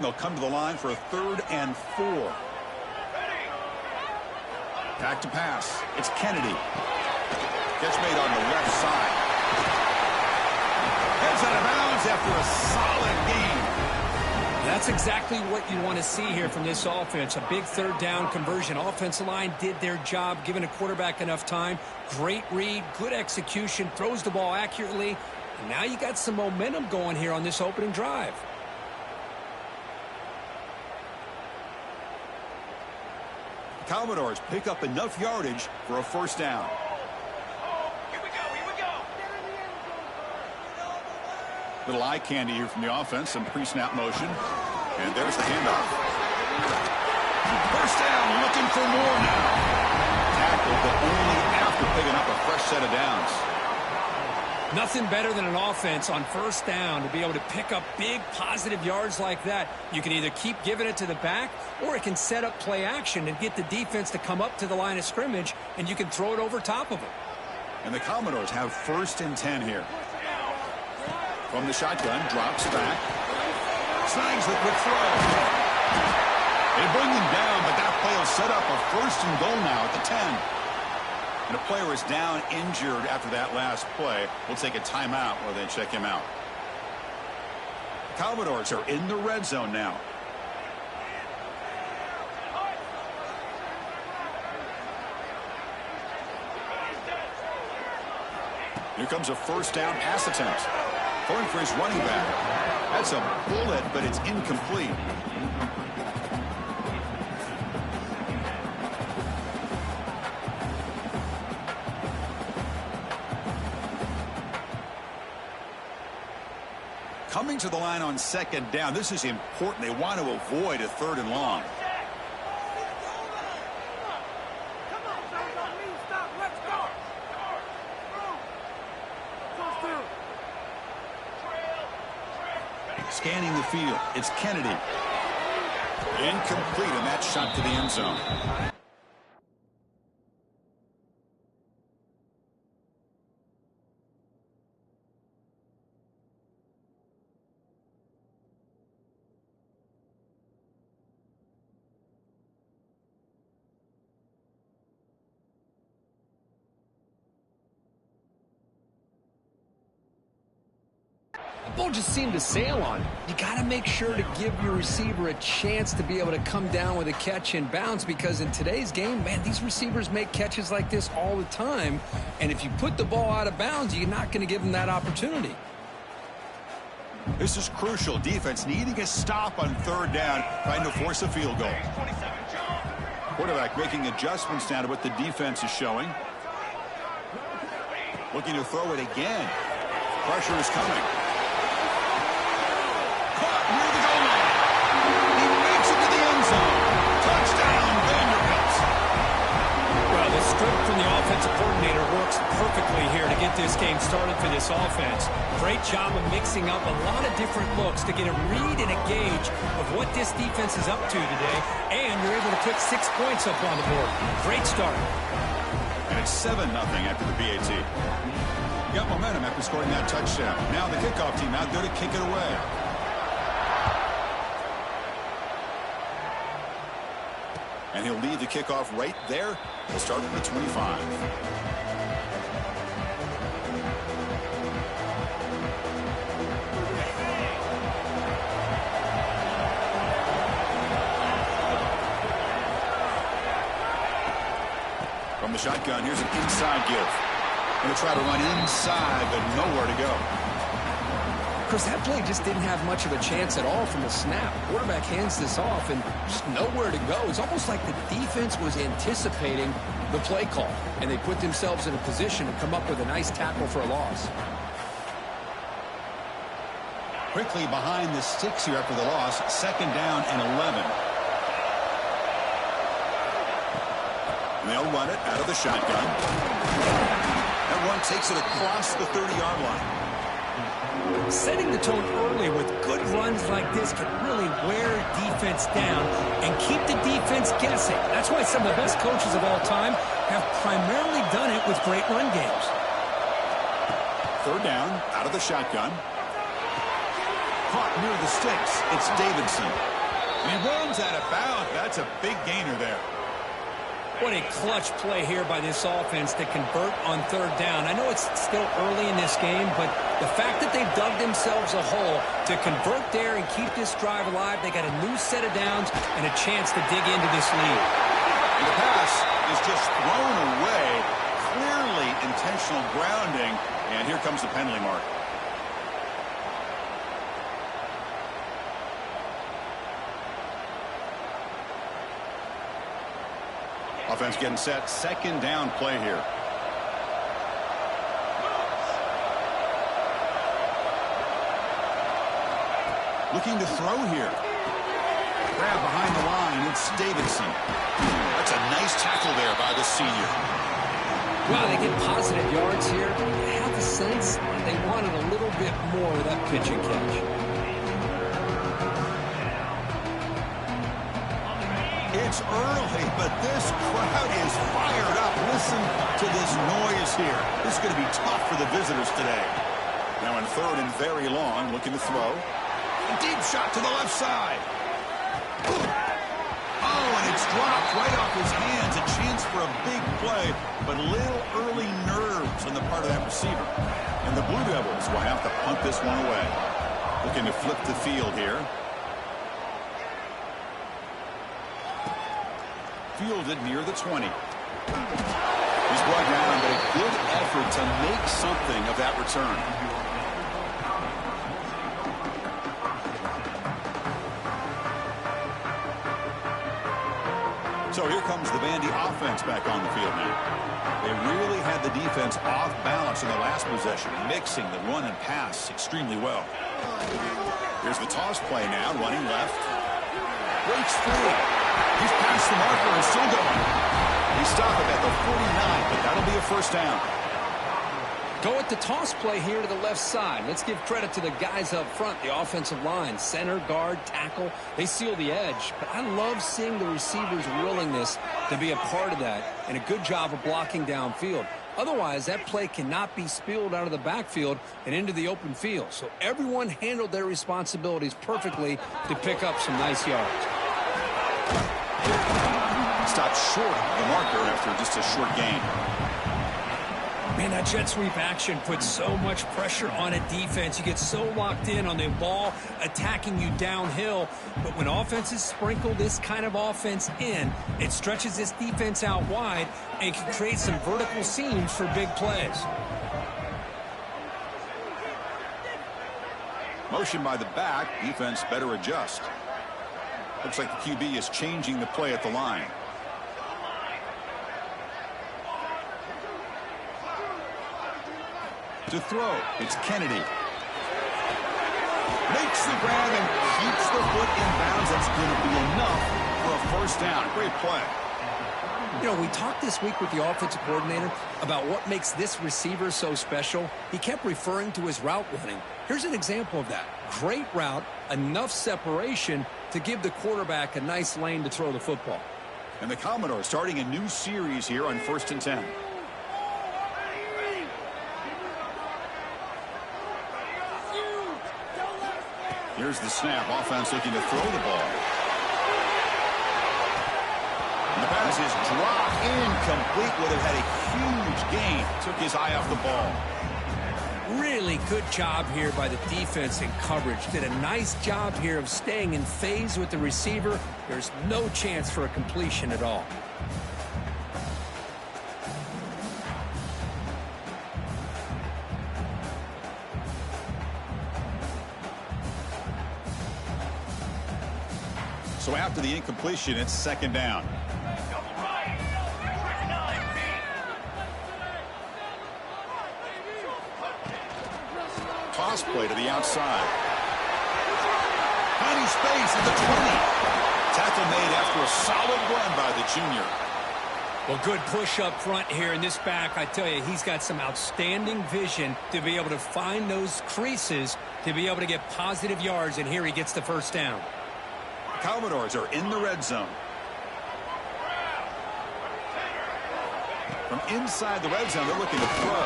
They'll come to the line for a 3rd and 4. Back to pass. It's Kennedy. Gets made on the left side. Heads out of bounds after a solid gain. That's exactly what you want to see here from this offense. A big 3rd down conversion. Offensive line did their job, giving a quarterback enough time. Great read, good execution, throws the ball accurately. And now you got some momentum going here on this opening drive. Commodores pick up enough yardage for a 1st down. Here we go. Little eye candy here from the offense. Some pre-snap motion. And there's the handoff. 1st down, looking for more now. Tackled, but only after picking up a fresh set of downs. Nothing better than an offense on 1st down to be able to pick up big positive yards like that. You can either keep giving it to the back, or it can set up play action and get the defense to come up to the line of scrimmage, and you can throw it over top of them. And the Commodores have 1st and 10 here. From the shotgun, drops back. Snags the quick throw. They bring him down, but that play will set up a 1st and goal now at the 10. And a player is down injured after that last play. We'll take a timeout while they check him out. Commodores are in the red zone now. Here comes a 1st down pass attempt. Going for his running back. That's a bullet, but it's incomplete. Coming to the line on 2nd down. This is important. They want to avoid a 3rd and long. Scanning the field. It's Kennedy. Incomplete, and that shot to the end zone. The ball just seemed to sail on. You got to make sure to give your receiver a chance to be able to come down with a catch and bounce, because in today's game, man, these receivers make catches like this all the time. And if you put the ball out of bounds, you're not going to give them that opportunity. This is crucial. Defense needing a stop on 3rd down, trying to force a field goal. Quarterback making adjustments now to what the defense is showing. Looking to throw it again. Pressure is coming. Caught near the goal line. He makes it to the end zone. Touchdown, Vanderbilt. Well, the script from the offensive coordinator works perfectly here to get this game started for this offense. Great job of mixing up a lot of different looks to get a read and a gauge of what this defense is up to today, and you're able to put 6 points up on the board. Great start. And it's 7-0 after the BAT. Got momentum after scoring that touchdown. Now the kickoff team out there to kick it away. And he'll lead the kickoff right there. He'll start from the 25. From the shotgun, here's an inside give. Going to try to run inside, but nowhere to go. Chris, that play just didn't have much of a chance at all from the snap. Quarterback hands this off and just nowhere to go. It's almost like the defense was anticipating the play call, and they put themselves in a position to come up with a nice tackle for a loss. Quickly behind the sticks here after the loss. 2nd down and 11. And they'll run it out of the shotgun. That run takes it across the 30-yard line. Setting the tone early with good runs like this can really wear defense down and keep the defense guessing. That's why some of the best coaches of all time have primarily done it with great run games. 3rd down, out of the shotgun. caught near the sticks. It's Davidson. And he runs out of bounds. That's a big gainer there. What a clutch play here by this offense to convert on third down. I know it's still early in this game, but the fact that they've dug themselves a hole to convert there and keep this drive alive, they got a new set of downs and a chance to dig into this lead. And the pass is just thrown away. Clearly intentional grounding. And here comes the penalty mark. Offense getting set. Second down play here. Looking to throw here. Grab behind the line. It's Davidson. That's a nice tackle there by the senior. Wow, they get positive yards here. I have the sense they wanted a little bit more of that pitch and catch. It's early, but this crowd is fired up. Listen to this noise here. This is going to be tough for the visitors today. Now in third and very long, looking to throw. Deep shot to the left side. Oh, and it's dropped right off his hands. A chance for a big play, but little early nerves on the part of that receiver. And the Blue Devils will have to punt this one away. Looking to flip the field here. Fielded near the 20. He's brought down, but a good effort to make something of that return. So here comes the Vandy offense back on the field now. They really had the defense off balance in the last possession, mixing the run and pass extremely well. Here's the toss play now, running left. Breaks free. He's past the marker and still going. He stopped it at the 49, but that'll be a first down. Go with the toss play here to the left side. Let's give credit to the guys up front, the offensive line, center, guard, tackle. They seal the edge. But I love seeing the receivers' willingness to be a part of that and a good job of blocking downfield. Otherwise, that play cannot be spilled out of the backfield and into the open field. So everyone handled their responsibilities perfectly to pick up some nice yards. Stopped short of the marker after just a short gain. Man, that jet sweep action puts so much pressure on a defense. You get so locked in on the ball attacking you downhill. But when offenses sprinkle this kind of offense in, it stretches this defense out wide and can create some vertical seams for big plays. Motion by the back. Defense better adjust. Looks like the QB is changing the play at the line. To throw, it's Kennedy. Makes the grab and keeps the foot in bounds. That's going to be enough for a first down. Great play. You know, we talked this week with the offensive coordinator about what makes this receiver so special. He kept referring to his route running. Here's an example of that. Great route, enough separation to give the quarterback a nice lane to throw the football. And the Commodores starting a new series here on 1st and 10. Here's the snap. Offense looking to throw the ball. And the pass is dropped incomplete. Would have had a huge gain. Took his eye off the ball. Really good job here by the defense in coverage. Did a nice job here of staying in phase with the receiver. There's no chance for a completion at all. So after the incompletion, it's second down. Toss play to the outside. Tiny space at the 20. Tackle made after a solid run by the junior. Well, good push up front here in this back. I tell you, he's got some outstanding vision to be able to find those creases, to be able to get positive yards, and here he gets the first down. Commodores are in the red zone. From inside the red zone, they're looking to throw.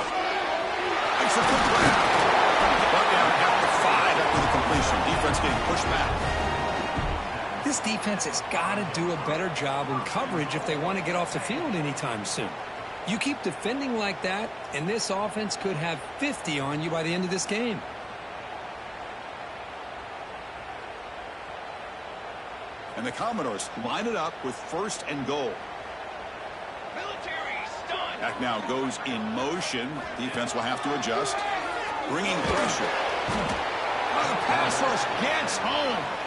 Makes a good grab. Brought down at the 5 after the completion. Defense getting pushed back. This defense has got to do a better job in coverage if they want to get off the field anytime soon. You keep defending like that, and this offense could have 50 on you by the end of this game. And the Commodores line it up with 1st and goal. Military stun. Back now goes in motion. Defense will have to adjust. Bringing pressure. Oh, the pass rush gets home.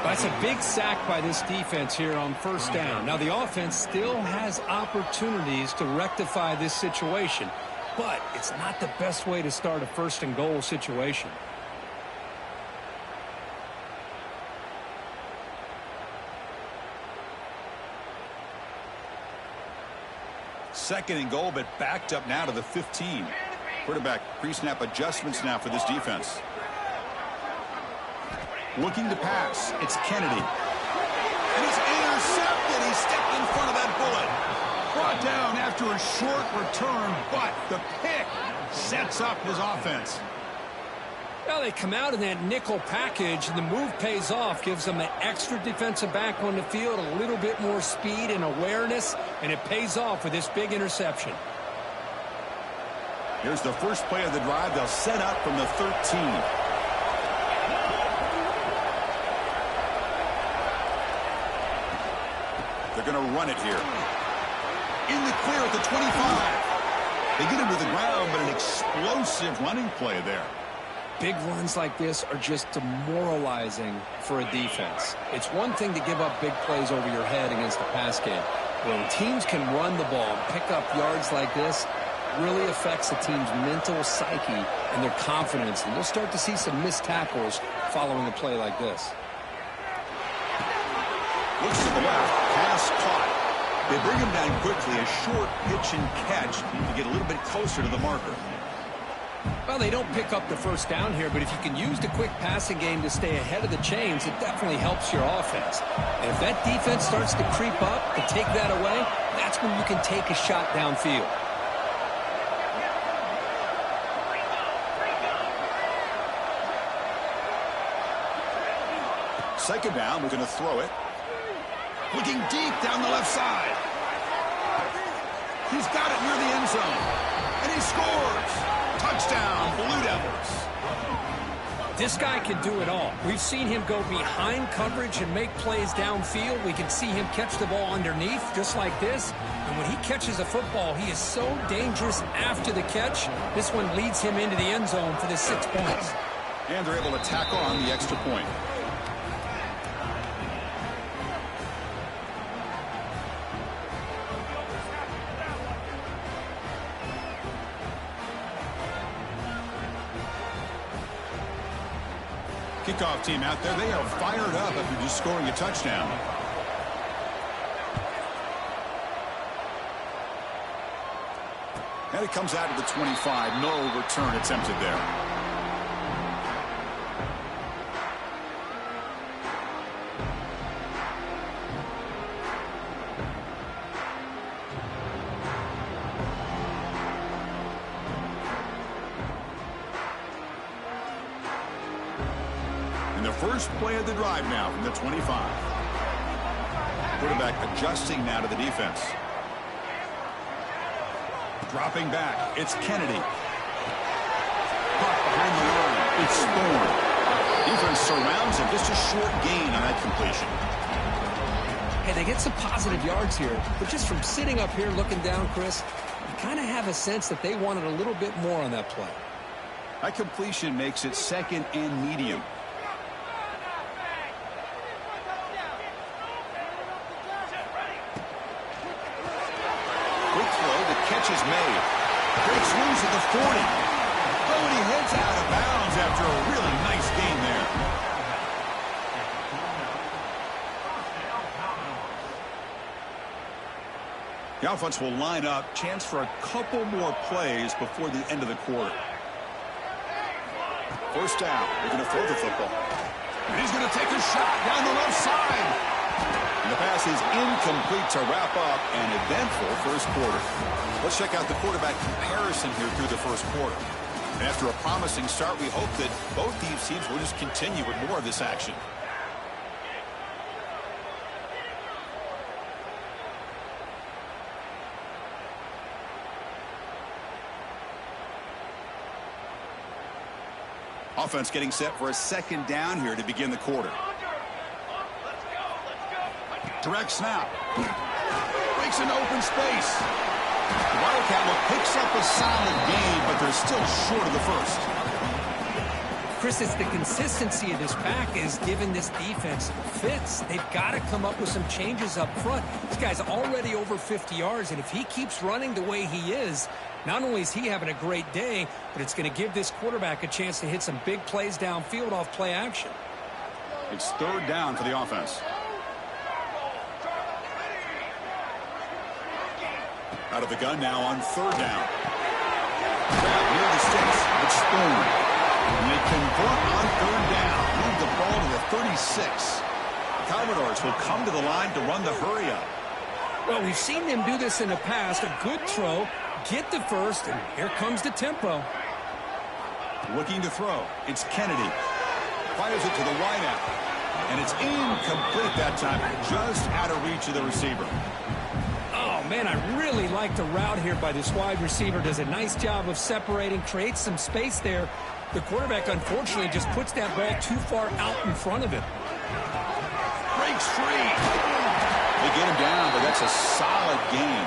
That's a big sack by this defense here on 1st down. Now, the offense still has opportunities to rectify this situation, but it's not the best way to start a 1st and goal situation. Second and goal, but backed up now to the 15. Quarterback pre-snap adjustments now for this defense. Looking to pass. It's Kennedy. And he's intercepted. He stepped in front of that bullet. Brought down after a short return, but the pick sets up his offense. Well, they come out in that nickel package, and the move pays off, gives them an extra defensive back on the field, a little bit more speed and awareness, and it pays off with this big interception. Here's the first play of the drive. They'll set up from the 13. They're going to run it here. In the clear at the 25. They get him to the ground, but an explosive running play there. Big runs like this are just demoralizing for a defense. It's one thing to give up big plays over your head against the pass game. When teams can run the ball and pick up yards like this, it really affects the team's mental psyche and their confidence. And you'll start to see some missed tackles following a play like this. Looks to the left, pass caught. They bring him down quickly, a short pitch and catch to get a little bit closer to the marker. Well, they don't pick up the 1st down here, but if you can use the quick passing game to stay ahead of the chains, it definitely helps your offense. And if that defense starts to creep up and take that away, that's when you can take a shot downfield. Second down, we're going to throw it. Looking deep down the left side. He's got it near the end zone. And he scores. Touchdown, Blue Devils. This guy can do it all. We've seen him go behind coverage and make plays downfield. We can see him catch the ball underneath, just like this. And when he catches a football, he is so dangerous after the catch. This one leads him into the end zone for the 6 points. And they're able to tack on the extra point. Kickoff team out there. They are fired up after just scoring a touchdown. And it comes out of the 25. No return attempted there. First play of the drive now from the 25. Quarterback adjusting now to the defense. Dropping back, it's Kennedy. Caught behind the line, it's Thorne. Defense surrounds him, just a short gain on that completion. Hey, they get some positive yards here, but just from sitting up here looking down, Chris, you kind of have a sense that they wanted a little bit more on that play. That completion makes it 2nd and medium. Catch is made. Breaks loose at the 40. Oh, and he heads out of bounds after a really nice game there. The offense will line up. Chance for a couple more plays before the end of the quarter. First down. They're going to throw the football. And he's going to take a shot down the left side. And the pass is incomplete to wrap up an eventful first quarter. Let's check out the quarterback comparison here through the first quarter. And after a promising start, we hope that both these teams will just continue with more of this action. Offense getting set for a second down here to begin the quarter. Direct snap. Breaks into open space. The Wildcat picks up a solid gain, but they're still short of the first. Chris, it's the consistency of this pack is giving this defense fits. They've got to come up with some changes up front. This guy's already over 50 yards, and if he keeps running the way he is, not only is he having a great day, but it's going to give this quarterback a chance to hit some big plays downfield off play action. It's third down for the offense. Out of the gun now on third down. Grab near the sticks. It's Spoon. And they convert on third down. Move the ball to the 36. The Commodores will come to the line to run the hurry up. Well, we've seen them do this in the past. A good throw, get the first, and here comes the tempo. Looking to throw. It's Kennedy. Fires it to the wideout. And it's incomplete that time. Just out of reach of the receiver. Oh, man, I really like the route here by this wide receiver. Does a nice job of separating, creates some space there. The quarterback, unfortunately, just puts that ball too far out in front of him. Breaks free. They get him down, but that's a solid gain.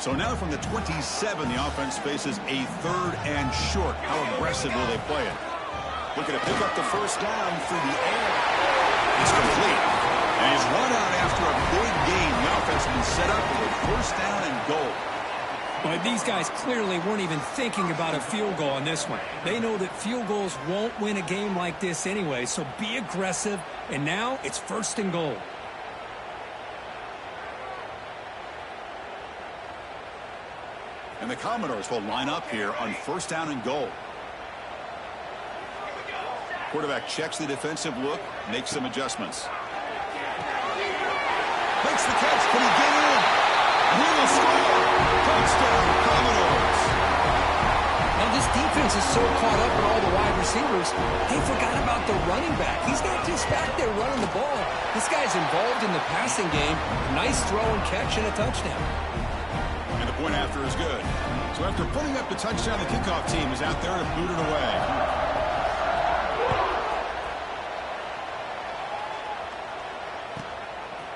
So now from the 27, the offense faces a third and short. How aggressive will they play it? Looking to pick up the first down through the air. It's complete. And he's run out after a big gain. The offense has been set up for a first down and goal. But these guys clearly weren't even thinking about a field goal on this one. They know that field goals won't win a game like this anyway, so be aggressive. And now it's first and goal. And the Commodores will line up here on first down and goal. Quarterback checks the defensive look, makes some adjustments. Makes the catch. Can he get in? He will score. Touchdown, Commodores. Now this defense is so caught up in all the wide receivers, they forgot about the running back. He's not just back there running the ball. This guy's involved in the passing game. Nice throw and catch and a touchdown. And the point after is good. So after putting up the touchdown, the kickoff team is out there to boot it away.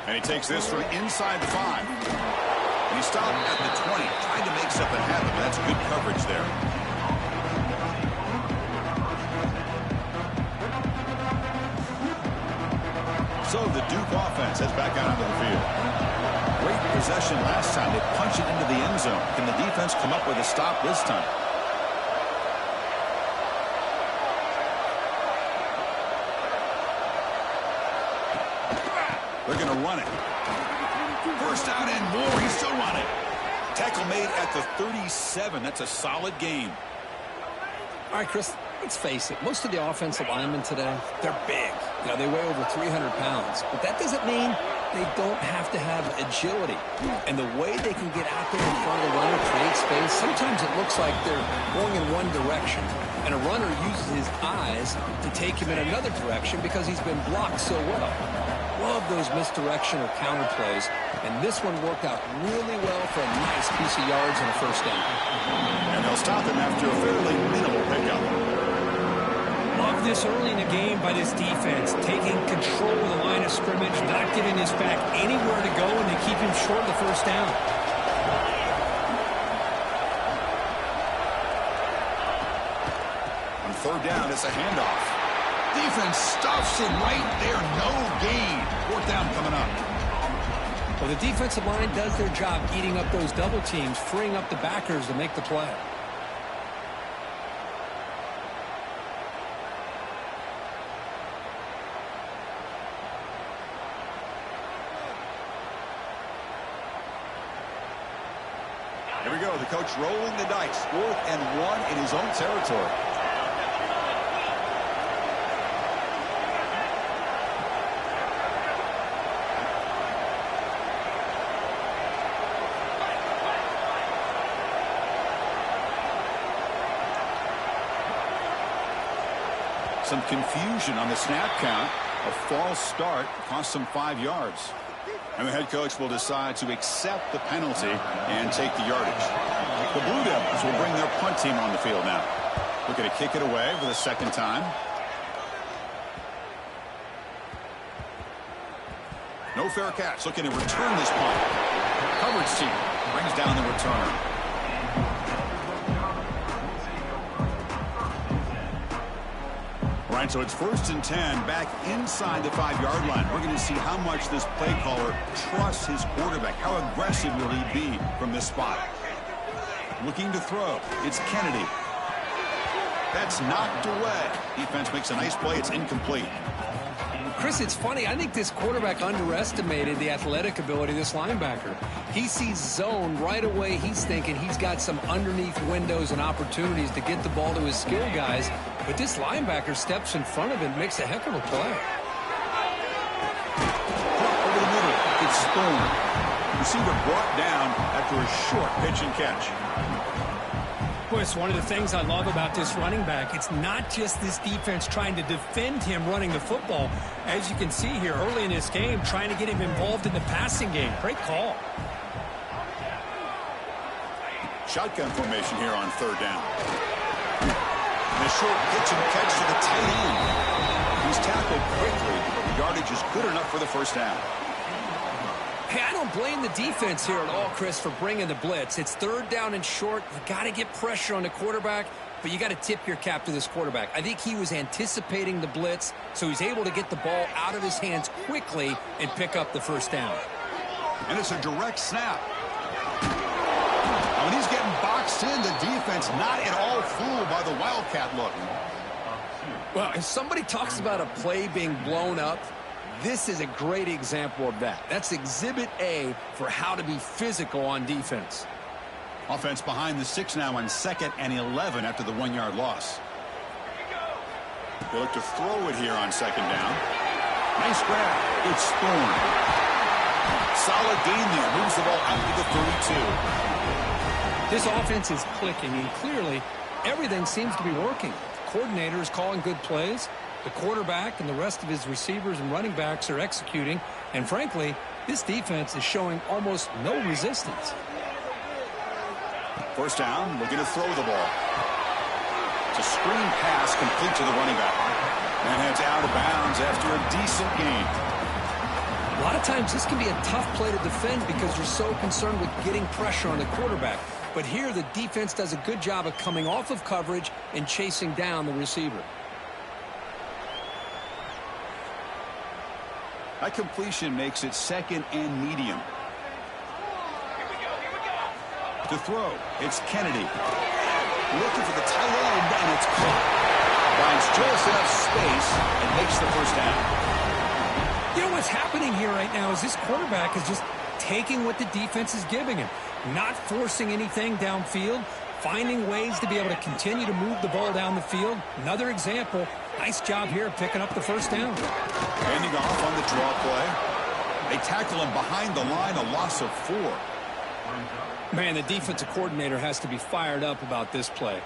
And he takes this from inside the 5. And he stopped at the 20, trying to make something happen, but that's good coverage there. So the Duke offense heads back out onto the field. Great possession last time. They punch it into the end zone. Can the defense come up with a stop this time? They're going to run it. First down and more. He's still running. Tackle made at the 37. That's a solid gain. All right, Chris, let's face it. Most of the offensive linemen today, they're big. You know, they weigh over 300 pounds. But that doesn't mean they don't have to have agility. And the way they can get out there in front of the runner, create space, sometimes it looks like they're going in one direction. And a runner uses his eyes to take him in another direction because he's been blocked so well. Love those misdirection or counter plays, and this one worked out really well for a nice piece of yards and a first down. And they'll stop him after a fairly minimal pickup. Love this early in the game by this defense, taking control of the line of scrimmage, not giving this back anywhere to go, and they keep him short of the first down. On third down, it's a handoff. Defense stuffs him right there. No gain. Fourth down coming up. Well, the defensive line does their job eating up those double teams, freeing up the backers to make the play. Here we go. The coach rolling the dice. 4th and 1 in his own territory. Some confusion on the snap count. A false start cost them 5 yards. And the head coach will decide to accept the penalty and take the yardage. The Blue Devils will bring their punt team on the field now. Looking to kick it away for the second time. No fair catch. Looking to return this punt. Coverage team brings down the return. All right, so it's 1st and 10 back inside the 5-yard line. We're going to see how much this play caller trusts his quarterback. How aggressive will he be from this spot? Looking to throw. It's Kennedy. That's knocked away. Defense makes a nice play. It's incomplete. Chris, it's funny. I think this quarterback underestimated the athletic ability of this linebacker. He sees zone right away. He's thinking he's got some underneath windows and opportunities to get the ball to his skill guys. But this linebacker steps in front of him, makes a heck of a play. Over the middle, it's Stone. Receiver brought down after a short pitch and catch. Boy, it's one of the things I love about this running back. It's not just this defense trying to defend him running the football. As you can see here early in this game, trying to get him involved in the passing game. Great call. Shotgun formation here on 3rd down. And a short pitch and catch to the tight end. He's tackled quickly, but the yardage is good enough for the 1st down. Hey, I don't blame the defense here at all, Chris, for bringing the blitz. It's 3rd down and short. You got to get pressure on the quarterback, but you got to tip your cap to this quarterback. I think he was anticipating the blitz, so he's able to get the ball out of his hands quickly and pick up the 1st down. And it's a direct snap. When he's getting boxed in, the defense not at all fooled by the Wildcat look. Well, if somebody talks about a play being blown up, this is a great example of that. That's Exhibit A for how to be physical on defense. Offense behind the 6 now on 2nd and 11 after the 1-yard loss. They look to throw it here on 2nd down. Nice grab. It's Thorne. Solid gain there. Moves the ball out to the 32. This offense is clicking, and clearly everything seems to be working. The coordinator is calling good plays. The quarterback and the rest of his receivers and running backs are executing. And frankly, this defense is showing almost no resistance. 1st down, looking to throw the ball. It's a screen pass complete to the running back. And heads out of bounds after a decent gain. A lot of times this can be a tough play to defend because you're so concerned with getting pressure on the quarterback. But here the defense does a good job of coming off of coverage and chasing down the receiver. That completion makes it 2nd and medium. To throw, it's Kennedy. Looking for the tight end, and it's caught. Finds just enough space and makes the 1st down. You know what's happening here right now is this quarterback is just taking what the defense is giving him. Not forcing anything downfield. Finding ways to be able to continue to move the ball down the field. Another example. Nice job here picking up the 1st down. Handing off on the draw play. They tackle him behind the line, a loss of 4. Man, the defensive coordinator has to be fired up about this play.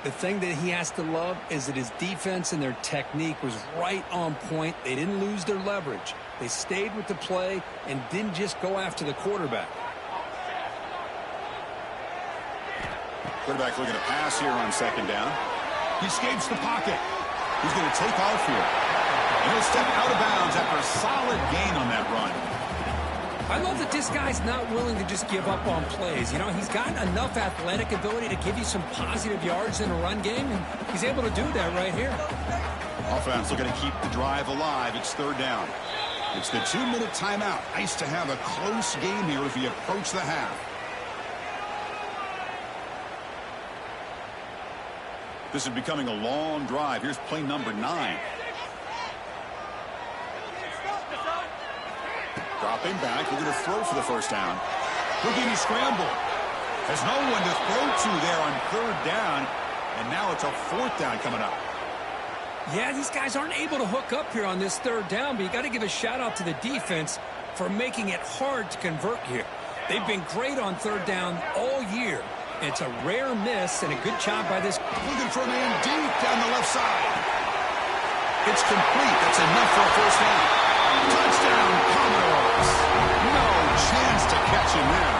The thing that he has to love is that his defense and their technique was right on point. They didn't lose their leverage. They stayed with the play and didn't just go after the quarterback. Quarterback looking to pass here on 2nd down. He escapes the pocket. He's going to take off here. And he'll step out of bounds after a solid gain on that run. I love that this guy's not willing to just give up on plays. You know, he's got enough athletic ability to give you some positive yards in a run game, and he's able to do that right here. Offense looking to keep the drive alive. It's 3rd down. It's the 2-minute timeout. Nice to have a close game here as we approach the half. This is becoming a long drive. Here's play number 9. Dropping back, looking to throw for the 1st down. Looking to scramble. Has no one to throw to there on 3rd down. And now it's a 4th down coming up. Yeah, these guys aren't able to hook up here on this 3rd down, but you got to give a shout out to the defense for making it hard to convert here. They've been great on 3rd down all year. It's a rare miss and a good job by this. Looking for a man deep down the left side. It's complete. That's enough for a first down. Touchdown, Commodores. No chance to catch him there.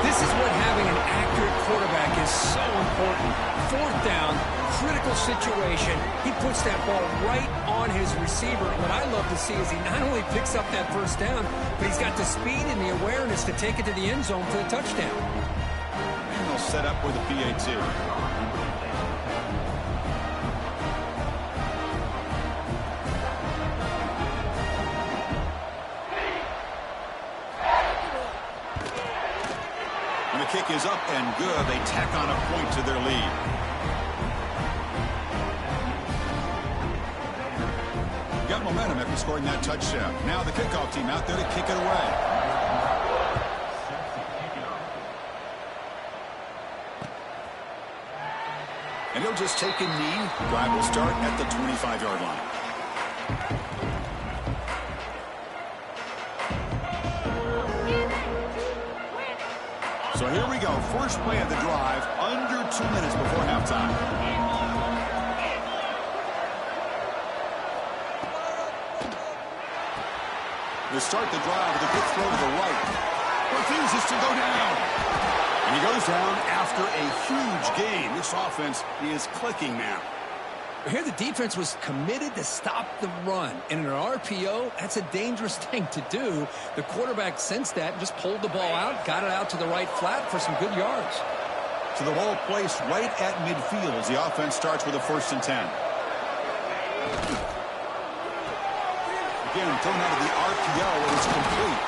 This is what having an accurate quarterback is so important. Fourth down, critical situation. He puts that ball right on his receiver. What I love to see is he not only picks up that first down, but he's got the speed and the awareness to take it to the end zone for the touchdown. And they'll set up with a PAT. And the kick is up and good. They tack on a point to their lead. Got momentum after scoring that touchdown. Now the kickoff team out there to kick it away. And he'll just take a knee. Drive will start at the 25-yard line. So here we go. First play of the drive, under 2 minutes before halftime. To start the drive with a good throw to the right. Refuses to go down. And he goes down after a huge gain. This offense is clicking now. Here the defense was committed to stop the run. And in an RPO, that's a dangerous thing to do. The quarterback sensed that and just pulled the ball out, got it out to the right flat for some good yards. So the ball placed right at midfield as the offense starts with a 1st and 10. Again, thrown out of the RPO, it is complete.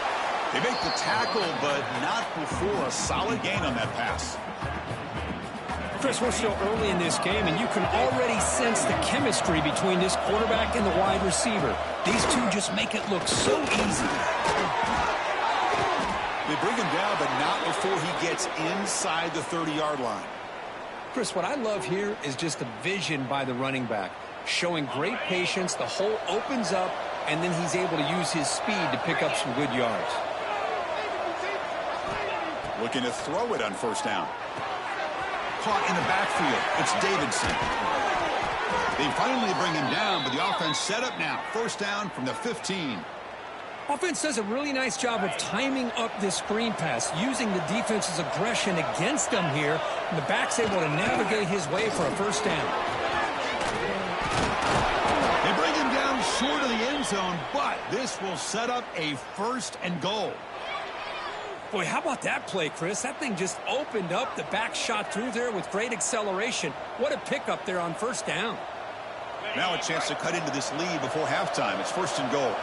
They make the tackle, but not before a solid gain on that pass. Chris, we're still early in this game, and you can already sense the chemistry between this quarterback and the wide receiver. These two just make it look so easy. They bring him down, but not before he gets inside the 30-yard line. Chris, what I love here is just the vision by the running back. Showing great patience, the hole opens up, and then he's able to use his speed to pick up some good yards. Looking to throw it on 1st down. Caught in the backfield. It's Davidson. They finally bring him down, but the offense set up now. 1st down from the 15. Offense does a really nice job of timing up this screen pass, using the defense's aggression against them here, and the back's able to navigate his way for a 1st down. They bring him down short of the end zone, but this will set up a 1st and goal. Boy, how about that play, Chris? That thing just opened up. The back shot through there with great acceleration. What a pickup there on 1st down. Now a chance to cut into this lead before halftime. It's 1st and goal.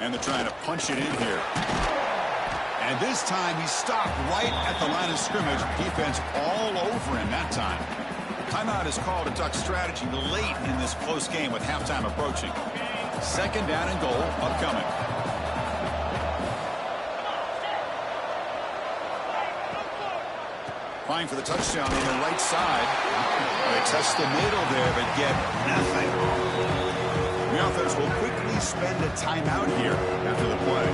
And they're trying to punch it in here. And this time he stopped right at the line of scrimmage. Defense all over him that time. Timeout is called to talk strategy late in this close game with halftime approaching. 2nd down and goal upcoming. Trying for the touchdown on the right side. They test the middle there, but get nothing. The offense will quickly spend a timeout here after the play.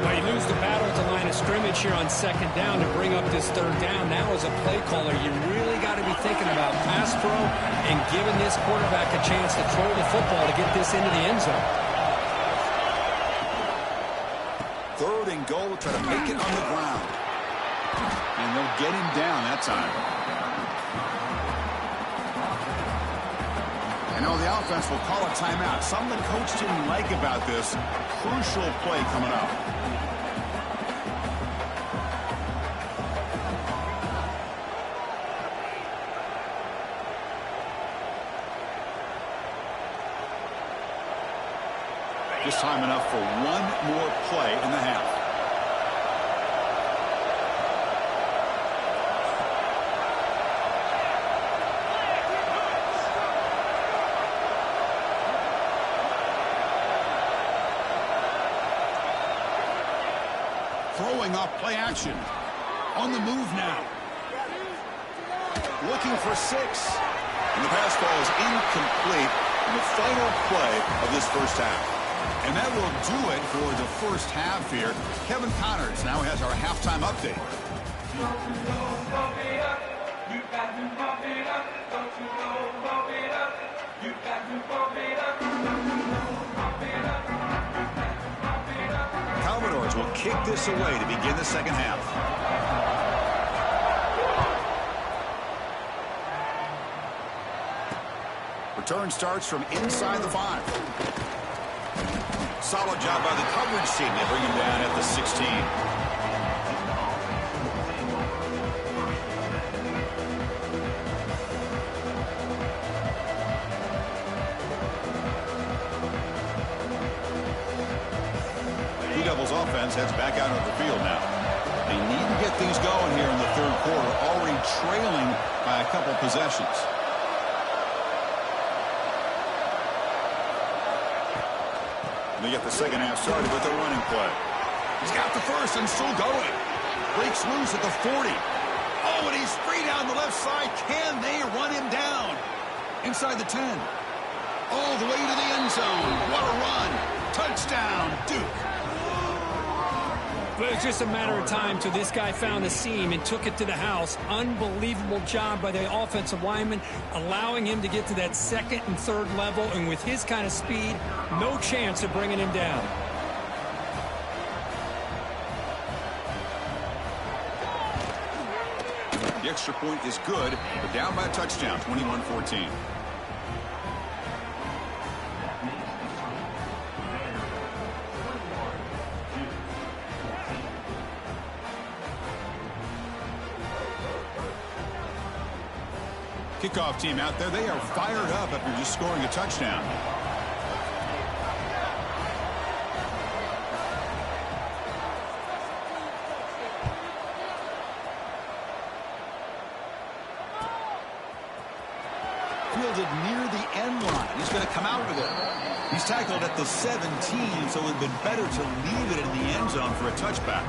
Well, you lose the battle at the line of scrimmage here on 2nd down to bring up this 3rd down. Now as a play caller, you really got to be thinking about pass pro and giving this quarterback a chance to throw the football to get this into the end zone. 3rd and goal, try to make it on the ground. And they'll get him down that time. And now the offense will call a timeout. Something the coach didn't like about this. Crucial play coming up. Just time enough for one more play in the half. Throwing off play action. On the move now. Looking for 6. And the pass ball is incomplete in the final play of this 1st half. And that will do it for the first half here. Kevin Connors now has our halftime update. Commodores will kick this away to begin the second half. Return starts from inside the 5. Solid job by the coverage team. They bring him down at the 16. Blue Devils offense heads back out of the field now. They need to get things going here in the third quarter, already trailing by a couple possessions. They get the second half started with a running play. He's got the first and still going. Breaks loose at the 40. Oh, and he's free down the left side. Can they run him down? Inside the 10. All the way to the end zone. What a run. Touchdown, Duke. But it was just a matter of time till this guy found a seam and took it to the house. Unbelievable job by the offensive lineman, allowing him to get to that second and third level. And with his kind of speed, no chance of bringing him down. The extra point is good, but down by a touchdown, 21-14. Kickoff team out there, they are fired up after just scoring a touchdown. Fielded near the end line. He's going to come out with it. He's tackled at the 17, so it would have been better to leave it in the end zone for a touchback.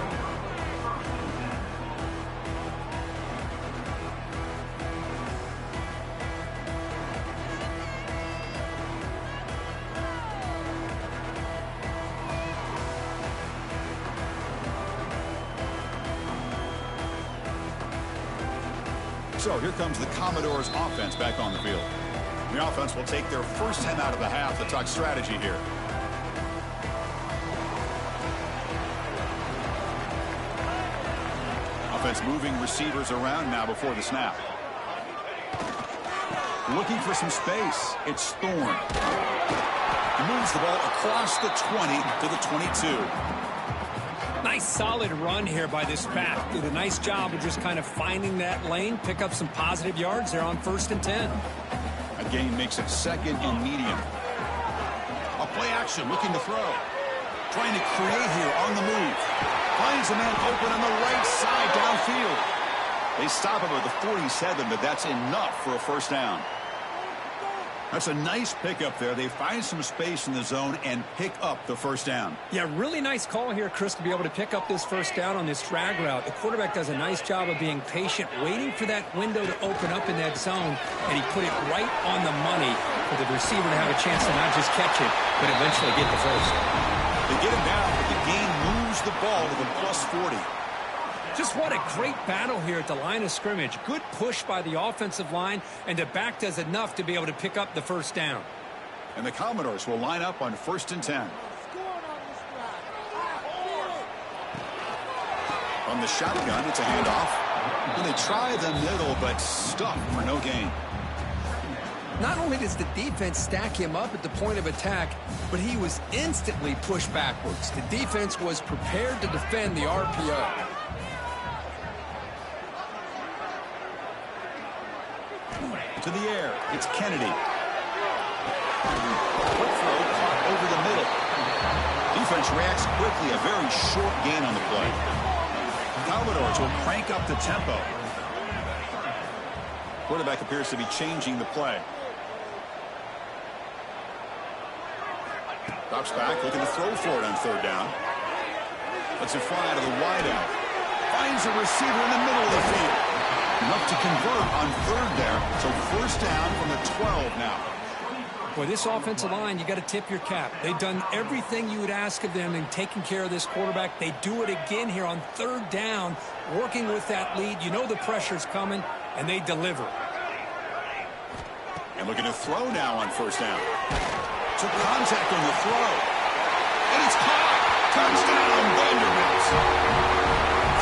So here comes the Commodores offense back on the field. The offense will take their first 10 out of the half to talk strategy here. Offense moving receivers around now before the snap. Looking for some space. It's Thorne. He moves the ball across the 20 to the 22. Nice solid run here by this back. Did a nice job of just kind of finding that lane, pick up some positive yards there on 1st and 10. A gain makes it second and medium. A play action, looking to throw. Trying to create here on the move. Finds a man open on the right side downfield. They stop him at the 47, but that's enough for a first down. That's a nice pickup there. They find some space in the zone and pick up the first down. Yeah, really nice call here, Chris, to be able to pick up this first down on this drag route. The quarterback does a nice job of being patient, waiting for that window to open up in that zone, and he put it right on the money for the receiver to have a chance to not just catch it, but eventually get the first. They get him down, but the gain moves the ball to the plus 40. Just what a great battle here at the line of scrimmage. Good push by the offensive line, and the back does enough to be able to pick up the first down. And the Commodores will line up on 1st and 10. On the shotgun, it's a handoff. And they try the middle, but stuffed for no gain. Not only does the defense stack him up at the point of attack, but he was instantly pushed backwards. The defense was prepared to defend the RPO. To the air, it's Kennedy. Quick throw caught over the middle. Defense reacts quickly, a very short gain on the play. Commodores will crank up the tempo. Quarterback appears to be changing the play. Drops back, looking to throw for it on 3rd down. Lets it fly to the wideout. Finds a receiver in the middle of the field. Enough to convert on 3rd there. So 1st down from the 12 now. Boy, this offensive line, you got to tip your cap. They've done everything you would ask of them in taking care of this quarterback. They do it again here on third down, working with that lead. You know the pressure's coming, and they deliver. And looking to throw now on first down. Took contact on the throw. And it's caught. Touchdown, Vanderbilt.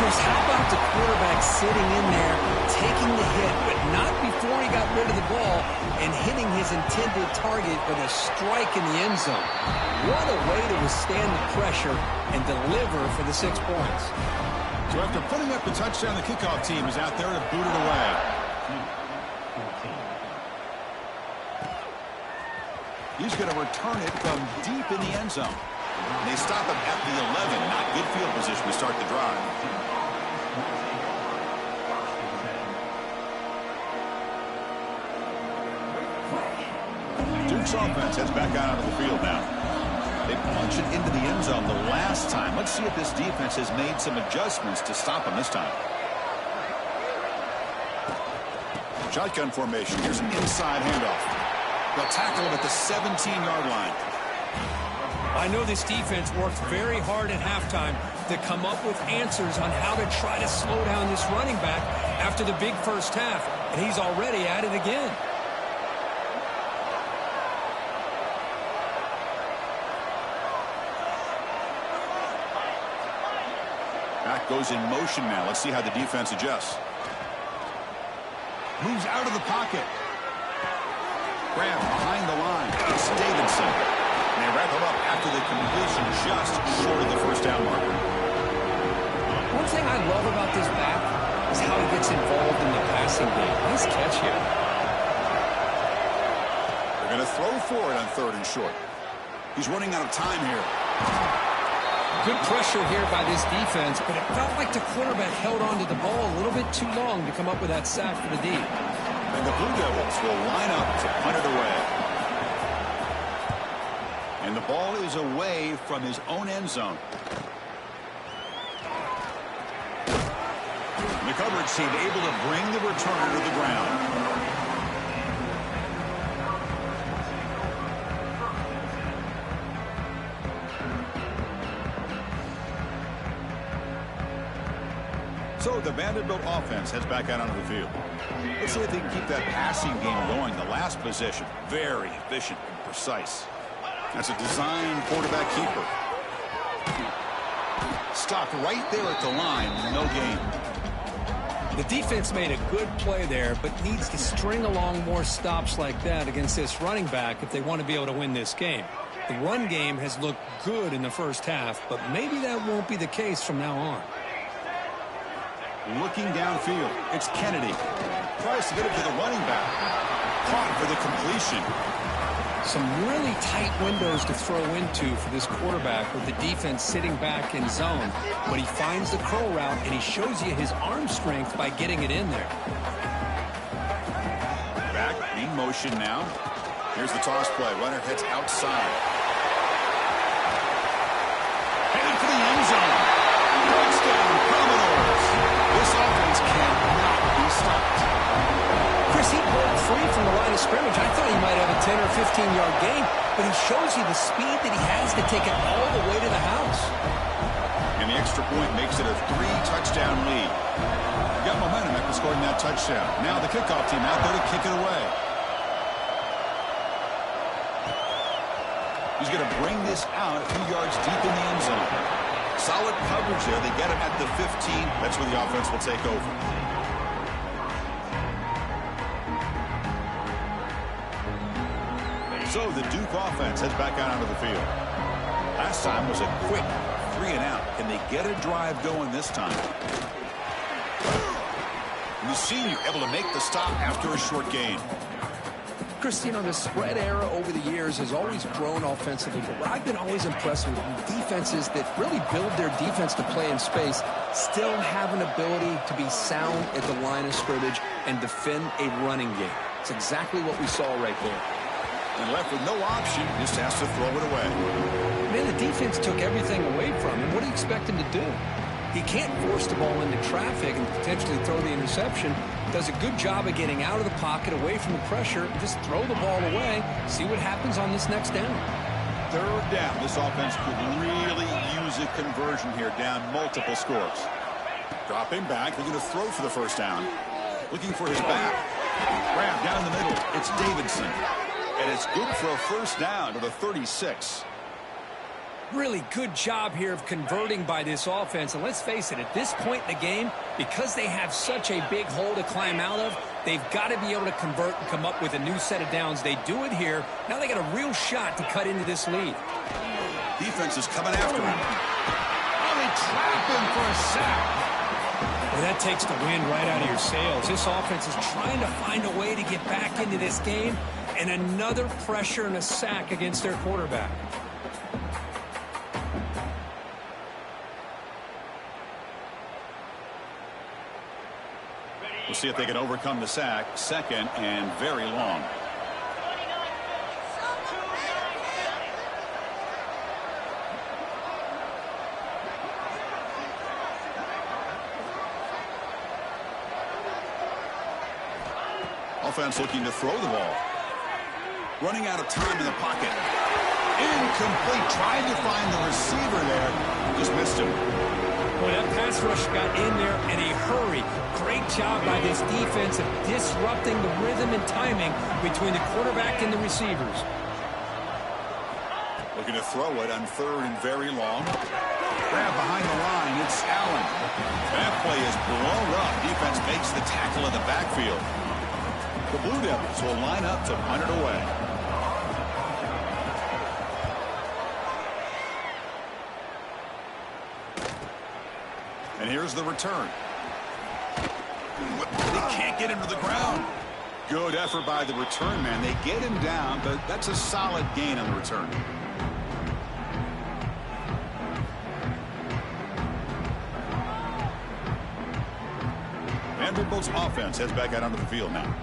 Chris, how about the quarterback sitting in there, taking the hit, but not before he got rid of the ball and hitting his intended target with a strike in the end zone. What a way to withstand the pressure and deliver for the 6 points. So after putting up the touchdown, the kickoff team is out there to boot it away. He's going to return it from deep in the end zone. They stop him at the 11, not good field position to start the drive. Duke's offense heads back out onto the field now. They punch it into the end zone the last time. Let's see if this defense has made some adjustments to stop him this time. Shotgun formation. Here's an inside handoff. They'll tackle him at the 17-yard line. I know this defense worked very hard at halftime to come up with answers on how to try to slow down this running back after the big first half, and he's already at it again. Back goes in motion now. Let's see how the defense adjusts. Moves out of the pocket. Grab behind the line. It's Davidson. And they wrap him up after the completion just short of the first down marker. One thing I love about this back is how he gets involved in the passing game. Nice catch here. They're going to throw for it on third and short. He's running out of time here. Good pressure here by this defense, but it felt like the quarterback held on to the ball a little bit too long to come up with that sack for the D. And the Blue Devils will line up to punt it away. And the ball is away from his own end zone. The coverage team able to bring the returner to the ground. So the Vanderbilt offense heads back out onto the field. Let's see if they can keep that passing game going. The last possession, very efficient and precise. That's a design quarterback keeper. Stopped right there at the line, no gain. The defense made a good play there, but needs to string along more stops like that against this running back if they want to be able to win this game. The run game has looked good in the first half, but maybe that won't be the case from now on. Looking downfield, it's Kennedy. Tries to get it to the running back. Caught for the completion. Some really tight windows to throw into for this quarterback with the defense sitting back in zone. But he finds the curl route, and he shows you his arm strength by getting it in there. Back in motion now. Here's the toss play. Runner heads outside. Headed for the end zone. Touchdown, Commodores. This offense cannot be stopped. Chris, he broke free from the line of scrimmage. I thought he might have a 10 or 15-yard gain, but he shows you the speed that he has to take it all the way to the house. And the extra point makes it a 3-touchdown lead. Got momentum after scoring that touchdown. Now the kickoff team out there to kick it away. He's going to bring this out a few yards deep in the end zone. Solid coverage there. They get him at the 15. That's where the offense will take over. So the Duke offense heads back out onto the field. Last time was a quick 3-and-out. Can they get a drive going this time? And the senior able to make the stop after a short gain. Chris, you know, the spread era over the years has always grown offensively, but what I've been always impressed with defenses that really build their defense to play in space still have an ability to be sound at the line of scrimmage and defend a running game. It's exactly what we saw right there. And left with no option, just has to throw it away. Man, the defense took everything away from him. What do you expect him to do? He can't force the ball into traffic and potentially throw the interception. Does a good job of getting out of the pocket, away from the pressure, and just throw the ball away, see what happens on this next down. Third down. This offense could really use a conversion here, down multiple scores. Dropping back, they're going to throw for the first down. Looking for his back. Grab down the middle. It's Davidson. And it's good for a first down to the 36. Really good job here of converting by this offense. And let's face it, at this point in the game, because they have such a big hole to climb out of, they've got to be able to convert and come up with a new set of downs. They do it here. Now they got a real shot to cut into this lead. Defense is coming after him. Oh, they trap him for a sack. Well, that takes the wind right out of your sails. This offense is trying to find a way to get back into this game, and another pressure and a sack against their quarterback. We'll see if they can overcome the sack. Second and very long. Offense looking to throw the ball. Running out of time in the pocket. Incomplete. Trying to find the receiver there. Just missed him. Well, that pass rush got in there in a hurry. Great job by this defense of disrupting the rhythm and timing between the quarterback and the receivers. Looking to throw it on third and very long. Grab behind the line. It's Allen. That play is blown up. Defense makes the tackle in the backfield. The Blue Devils will line up to punt it away. And here's the return. They can't get him to the ground. Good effort by the return man. They get him down, but that's a solid gain on the return. Vanderbilt's offense heads back out onto the field now.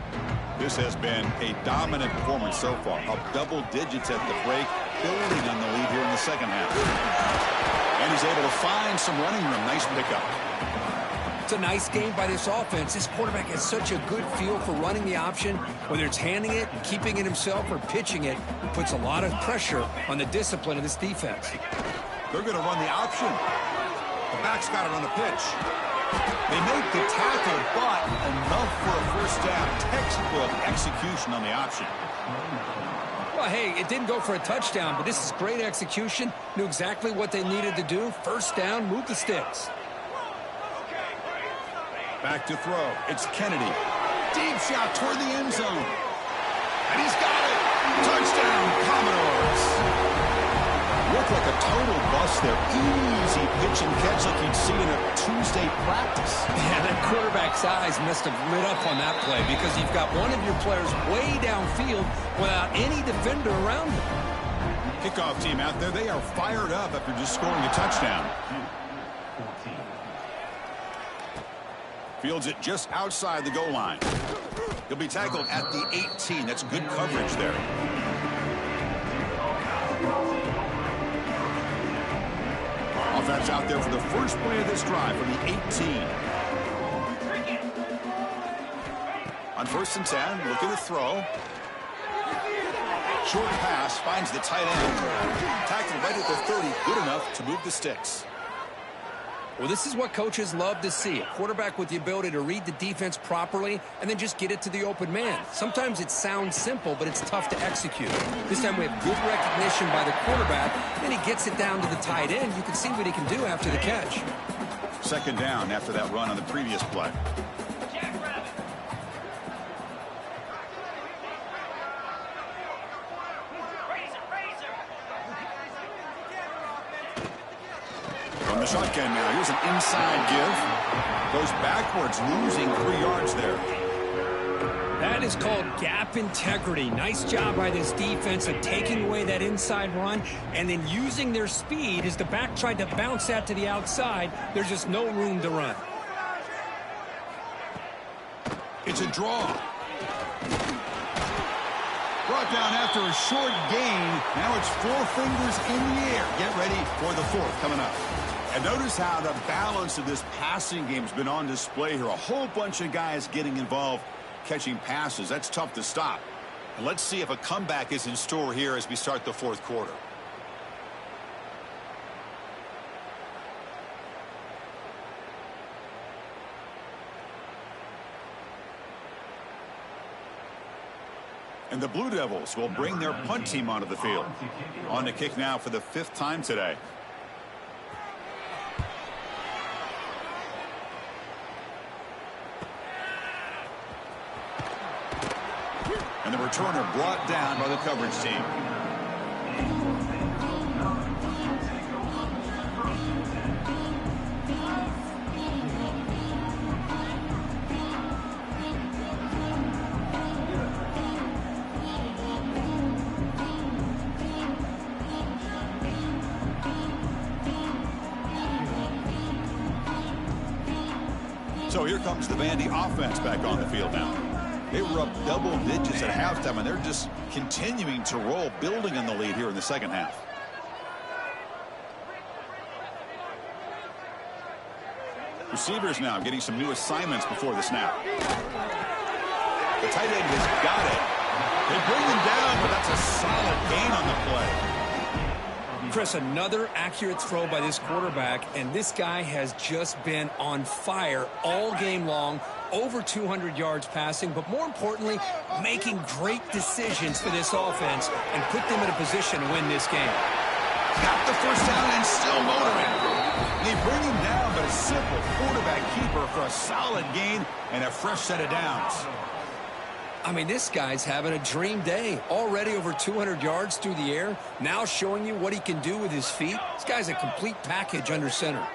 This has been a dominant performance so far. Up double digits at the break, building on the lead here in the second half. And he's able to find some running room. Nice pickup. It's a nice game by this offense. This quarterback has such a good feel for running the option. Whether it's handing it, keeping it himself, or pitching it, it puts a lot of pressure on the discipline of this defense. They're going to run the option. The back's got it on the pitch. They make the tackle, but enough for a first down. Textbook execution on the option. Well, hey, it didn't go for a touchdown, but this is great execution. Knew exactly what they needed to do. First down, move the sticks. Back to throw. It's Kennedy. Deep shot toward the end zone. And he's got it. Touchdown, Commodores. Looked like a total bust there. Easy pitch and catch like you'd see in a Tuesday practice. Yeah, that quarterback's eyes must have lit up on that play because you've got one of your players way downfield without any defender around him. Kickoff team out there, they are fired up after just scoring a touchdown. Fields it just outside the goal line. He'll be tackled at the 18. That's good coverage there. Offense out there for the first play of this drive from the 18. On 1st and 10, looking to throw. Short pass finds the tight end. Tackled right at the 30, good enough to move the sticks. Well, this is what coaches love to see. A quarterback with the ability to read the defense properly and then just get it to the open man. Sometimes it sounds simple, but it's tough to execute. This time we have good recognition by the quarterback. Then he gets it down to the tight end. You can see what he can do after the catch. Second down after that run on the previous play. From the shotgun now, here's an inside give. Goes backwards, losing 3 yards there. That is called gap integrity. Nice job by this defense of taking away that inside run and then using their speed as the back tried to bounce that to the outside. There's just no room to run. It's a draw. Brought down after a short gain. Now it's 4 fingers in the air. Get ready for the 4th coming up. And notice how the balance of this passing game has been on display here. A whole bunch of guys getting involved, catching passes. That's tough to stop. And let's see if a comeback is in store here as we start the fourth quarter. And the Blue Devils will bring their punt team onto the field. On to kick now for the 5th time today. And the returner brought down by the coverage team. So here comes the Vandy offense back on the field now. They were up double digits at halftime, and they're just continuing to roll, building on the lead here in the second half. Receivers now getting some new assignments before the snap. The tight end has got it. They bring him down, but that's a solid gain on the play. Chris, another accurate throw by this quarterback, and this guy has just been on fire all game long. Over 200 yards passing, but more importantly, making great decisions for this offense and put them in a position to win this game. Got the first down and still motoring. They bring him down, but a simple quarterback keeper for a solid gain and a fresh set of downs. I mean, this guy's having a dream day. Already over 200 yards through the air, now showing you what he can do with his feet. This guy's a complete package under center.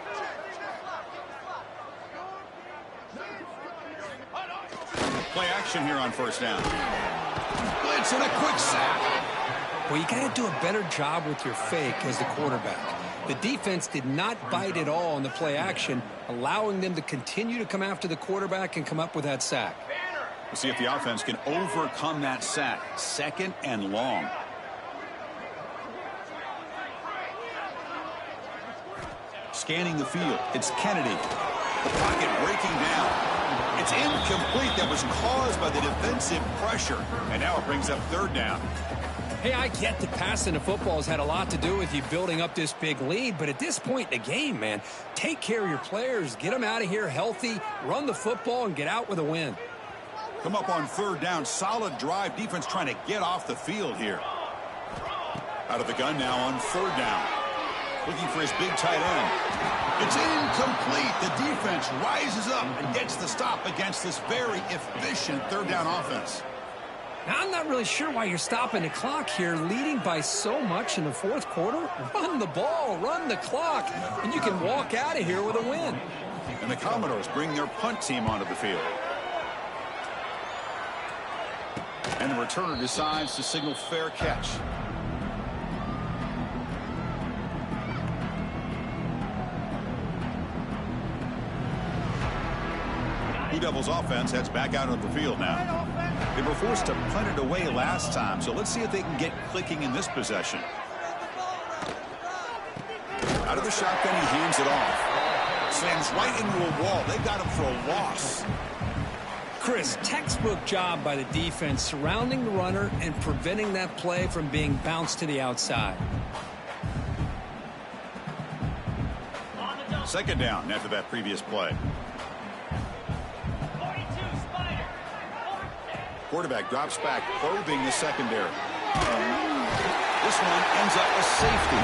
Play action here on first down. Blitz and a quick sack. Well, you got to do a better job with your fake as the quarterback. The defense did not bite at all on the play action, allowing them to continue to come after the quarterback and come up with that sack. We'll see if the offense can overcome that sack. 2nd and long. Scanning the field. It's Kennedy. The pocket breaking down. It's incomplete. That was caused by the defensive pressure. And now it brings up 3rd down. Hey, I get that passing the football has had a lot to do with you building up this big lead, but at this point in the game, man, take care of your players. Get them out of here healthy, run the football, and get out with a win. Come up on 3rd down. Solid drive. Defense trying to get off the field here. Out of the gun now on 3rd down. Looking for his big tight end. It's incomplete. The defense rises up and gets the stop against this very efficient 3rd down offense. Now, I'm not really sure why you're stopping the clock here, leading by so much in the 4th quarter. Run the ball, run the clock, and you can walk out of here with a win. And the Commodores bring their punt team onto the field. And the returner decides to signal fair catch. Blue Devils offense heads back out of the field now. They were forced to punt it away last time, so let's see if they can get clicking in this possession. Out of the shotgun, he hands it off. Slams right into a wall. They got him for a loss. Chris, textbook job by the defense surrounding the runner and preventing that play from being bounced to the outside. 2nd down after that previous play. Quarterback drops back, probing the secondary. This one ends up a safety.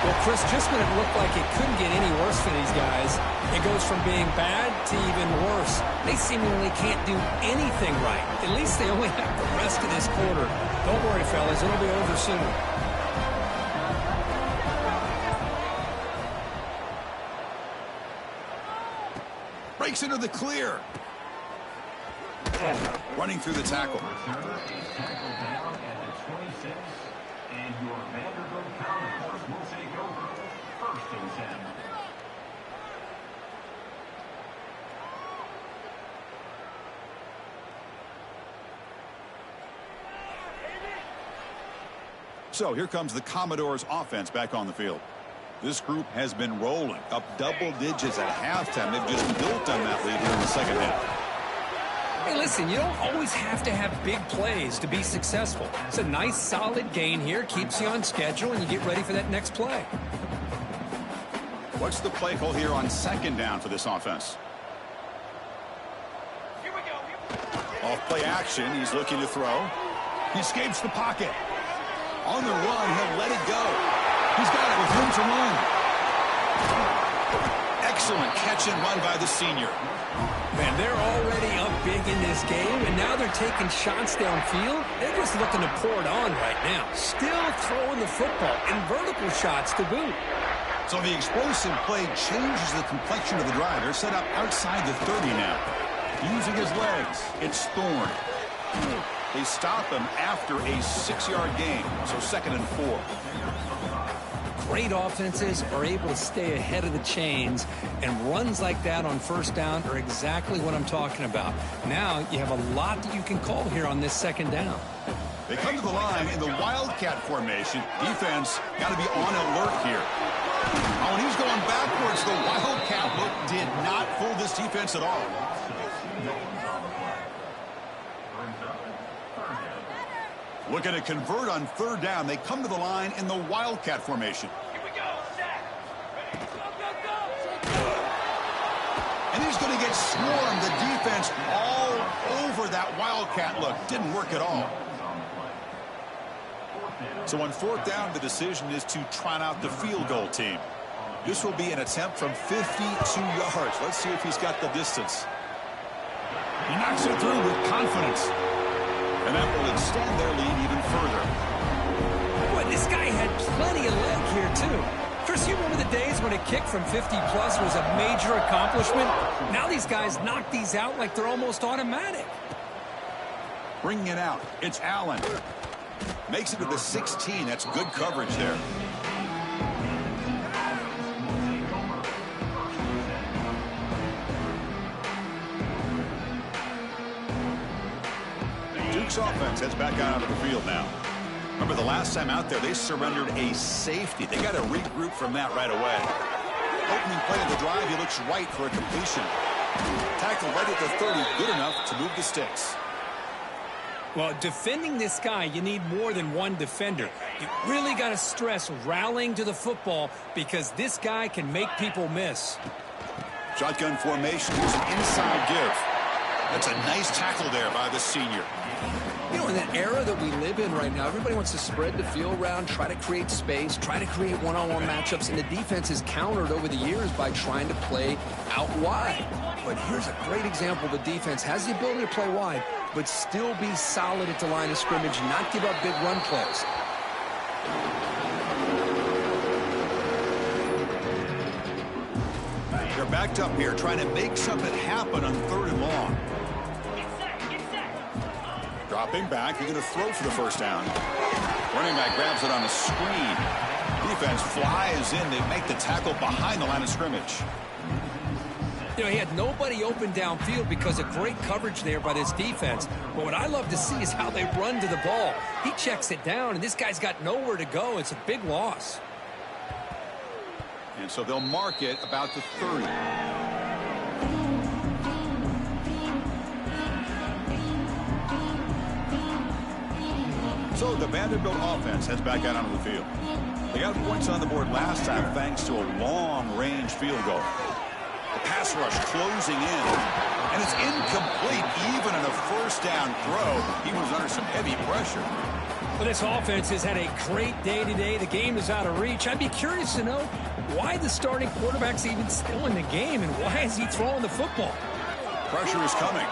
Well, Chris, just when it looked like it couldn't get any worse for these guys, it goes from being bad to even worse. They seemingly can't do anything right. At least they only have the rest of this quarter. Don't worry, fellas. It'll be over soon. Breaks into the clear. Running through the tackle. So here comes the Commodores offense back on the field. This group has been rolling up double digits at halftime. They've just built on that lead here in the second half. Hey, listen, you don't always have to have big plays to be successful. It's a nice, solid gain here. Keeps you on schedule, and you get ready for that next play. What's the play call here on second down for this offense? Here we go. Off play action. He's looking to throw. He escapes the pocket. On the run, he'll let it go. He's got it with room to run. Excellent catch and run by the senior. Man, they're already up big in this game, and now they're taking shots downfield. They're just looking to pour it on right now. Still throwing the football, and vertical shots to boot. So the explosive play changes the complexion of the drive. They're set up outside the 30 now. Using his legs, it's Thorne. They stop him after a 6-yard gain, so 2nd and 4. Great offenses are able to stay ahead of the chains, and runs like that on first down are exactly what I'm talking about. Now you have a lot that you can call here on this second down. They come to the line in the Wildcat formation. Defense got to be on alert here. Oh, and he's going backwards. The Wildcat look did not fool this defense at all. Looking to convert on third down. They come to the line in the Wildcat formation. Here we go. Set. Ready. Go. And he's going to get swarmed. The defense all over that Wildcat look. Didn't work at all. So on fourth down, the decision is to trot out the field goal team. This will be an attempt from 52 yards. Let's see if he's got the distance. He knocks it through with confidence. And that will extend their lead even further. Boy, this guy had plenty of leg here, too. Chris, you remember the days when a kick from 50-plus was a major accomplishment? Now these guys knock these out like they're almost automatic. Bringing it out. It's Allen. Makes it to the 16. That's good coverage there. Duke's offense heads back out onto the field now. Remember the last time out there, they surrendered a safety. They got to regroup from that right away. Opening play of the drive, he looks right for a completion. Tackle right at the 30, good enough to move the sticks. Well, defending this guy, you need more than one defender. You really got to stress rallying to the football because this guy can make people miss. Shotgun formation, here's an inside give. That's a nice tackle there by the senior. You know, in that era that we live in right now, everybody wants to spread the field around, try to create space, try to create one-on-one matchups, and the defense has countered over the years by trying to play out wide. But here's a great example. The defense has the ability to play wide, but still be solid at the line of scrimmage, not give up big run plays. They're backed up here, trying to make something happen on 3rd and long. Dropping back, you're going to throw for the first down. Running back grabs it on a screen. Defense flies in. They make the tackle behind the line of scrimmage. You know, he had nobody open downfield because of great coverage there by this defense. But what I love to see is how they run to the ball. He checks it down, and this guy's got nowhere to go. It's a big loss. And so they'll mark it about the 30. So the Vanderbilt offense heads back out onto the field. They got points on the board last time thanks to a long-range field goal. The pass rush closing in. And it's incomplete even on a first down throw. He was under some heavy pressure. Well, this offense has had a great day today. The game is out of reach. I'd be curious to know why the starting quarterback's even still in the game and why is he throwing the football? Pressure is coming.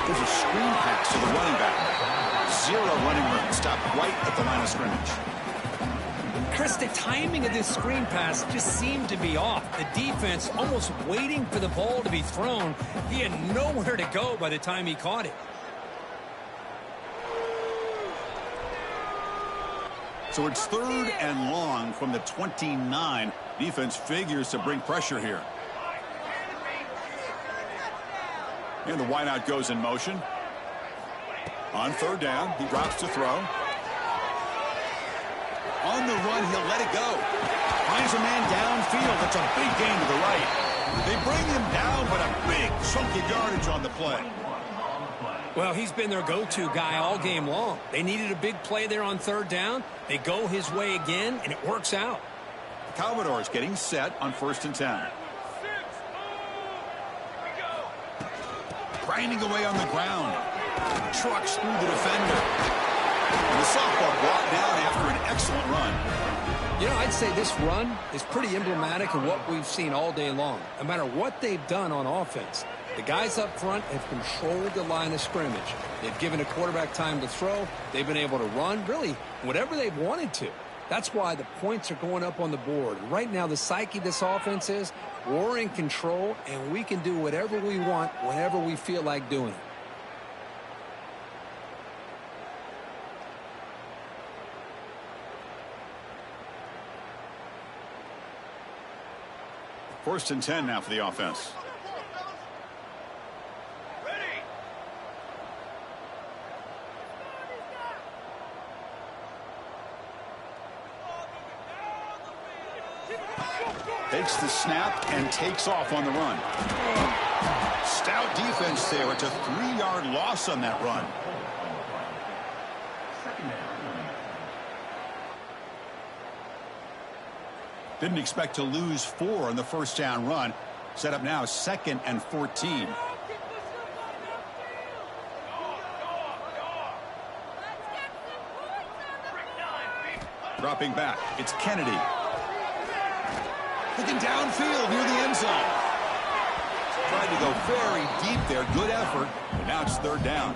There's a screen pass to the running back. 0 running room. Stopped right at the line of scrimmage. Chris, the timing of this screen pass just seemed to be off. The defense almost waiting for the ball to be thrown. He had nowhere to go by the time he caught it. So it's 3rd and long from the 29. Defense figures to bring pressure here. And the wideout goes in motion. On 3rd down, he drops to throw. On the run, he'll let it go. Finds a man downfield. That's a big gain to the right. They bring him down, but a big chunk of yardage on the play. Well, he's been their go-to guy all game long. They needed a big play there on third down. They go his way again, and it works out. Commodores getting set on 1st and 10. Grinding away on the ground. Trucks through the defender. And the softball brought down after an excellent run. You know, I'd say this run is pretty emblematic of what we've seen all day long. No matter what they've done on offense, the guys up front have controlled the line of scrimmage. They've given the quarterback time to throw. They've been able to run, really, whatever they've wanted to. That's why the points are going up on the board. Right now, the psyche of this offense is we're in control, and we can do whatever we want whenever we feel like doing it. First and 10 now for the offense. Takes the snap and takes off on the run. Stout defense there. It's a 3-yard loss on that run. Didn't expect to lose 4 on the first down run. Set up now 2nd and 14. Dropping back. It's Kennedy. Looking downfield near the end zone. Tried to go very deep there. Good effort. But now it's 3rd down.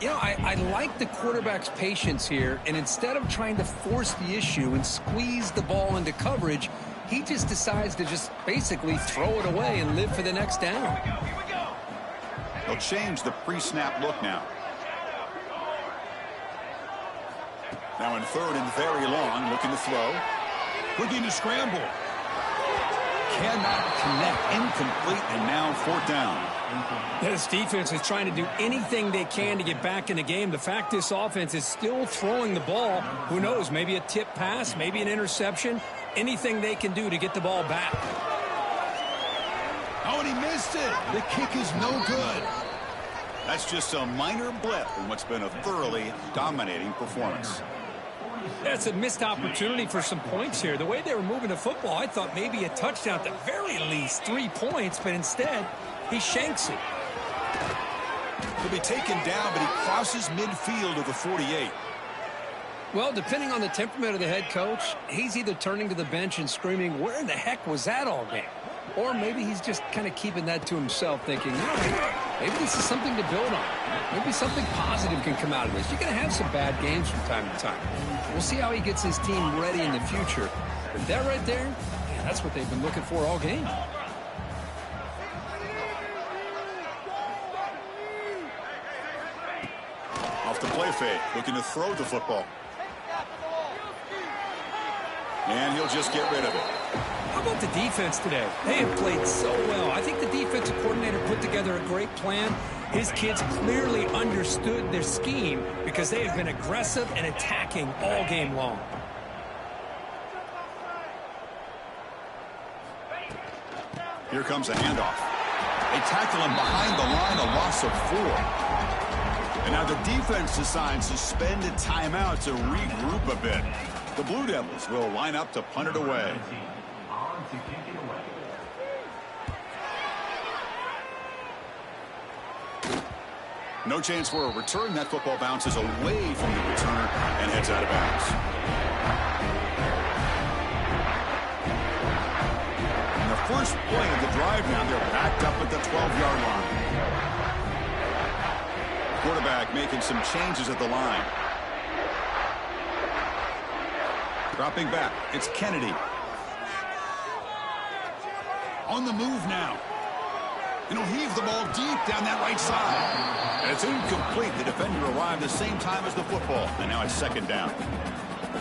You know, I like the quarterback's patience here, and instead of trying to force the issue and squeeze the ball into coverage, he just decides to just basically throw it away and live for the next down. They'll change the pre-snap look now. Now in 3rd and very long, looking to throw. Looking to scramble. Cannot connect, incomplete, and now 4th down. This defense is trying to do anything they can to get back in the game. The fact this offense is still throwing the ball, who knows, maybe a tip pass, maybe an interception, anything they can do to get the ball back. Oh, and he missed it. The kick is no good. That's just a minor blip in what's been a thoroughly dominating performance. That's a missed opportunity for some points here. The way they were moving the football, I thought maybe a touchdown, at the very least 3 points, but instead he shanks it. He'll be taken down, but he crosses midfield of the 48. Well, depending on the temperament of the head coach, he's either turning to the bench and screaming, where in the heck was that all game? Or maybe he's just kind of keeping that to himself, thinking, maybe this is something to build on. Maybe something positive can come out of this. You're going to have some bad games from time to time. We'll see how he gets his team ready in the future. But that right there, man, that's what they've been looking for all game. Off the play fake, looking to throw the football. And he'll just get rid of it. How about the defense today? They have played so well. I think the defensive coordinator put together a great plan. His kids clearly understood their scheme because they have been aggressive and attacking all game long. Here comes a handoff. They tackle him behind the line, a loss of 4. And now the defense decides to spend a timeout to regroup a bit. The Blue Devils will line up to punt it away. No chance for a return. That football bounces away from the returner and heads out of bounds. And the first play of the drive now, they're backed up at the 12-yard line. Quarterback making some changes at the line. Dropping back, it's Kennedy. On the move now. And he'll heave the ball deep down that right side. And it's incomplete. The defender arrived the same time as the football. And now it's 2nd down.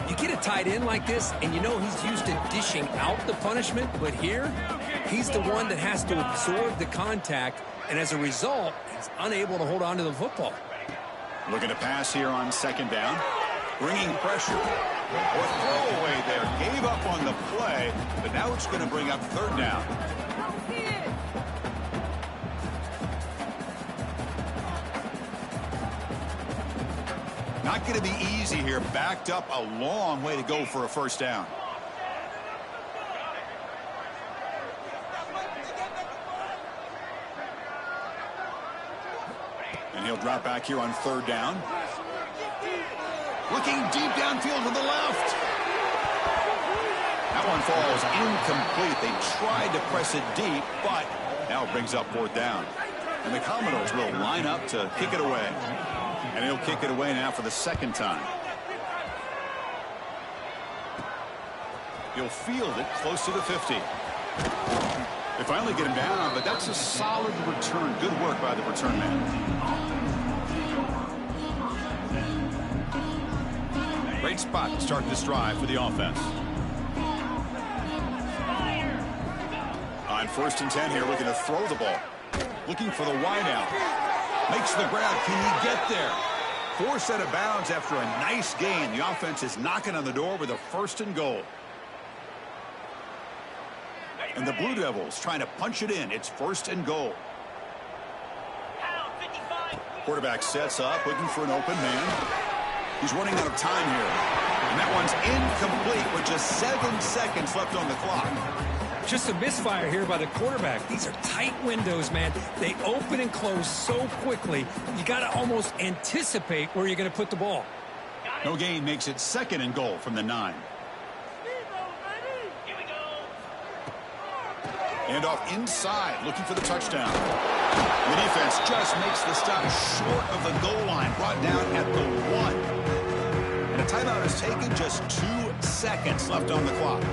You get a tight end like this, and you know he's used to dishing out the punishment. But here, he's the one that has to absorb the contact. And as a result, he's unable to hold on to the football. Looking to pass here on 2nd down. Bringing pressure. Or throwaway there. Gave up on the play, but now it's going to bring up third down. Not going to be easy here. Backed up a long way to go for a first down. And he'll drop back here on third down. Looking deep downfield to the left. That one falls incomplete. They tried to press it deep, but now it brings up fourth down. And the Commodores will line up to kick it away. And he'll kick it away now for the second time. He'll field it close to the 50. They finally get him down, but that's a solid return. Good work by the return man. Great spot to start this drive for the offense. On 1st and 10 here, looking to throw the ball. Looking for the wideout. Makes the grab. Can he get there? Forced out of bounds after a nice gain. The offense is knocking on the door with a 1st and goal. And the Blue Devils trying to punch it in. It's 1st and goal. Quarterback sets up, looking for an open man. He's running out of time here. And that one's incomplete with just 7 seconds left on the clock. Just a misfire here by the quarterback. These are tight windows, man. They open and close so quickly. You got to almost anticipate where you're going to put the ball. No gain makes it 2nd and goal from the 9. And off inside, looking for the touchdown. The defense just makes the stop short of the goal line, brought down at the 1. And a timeout is taken, just 2 seconds left on the clock.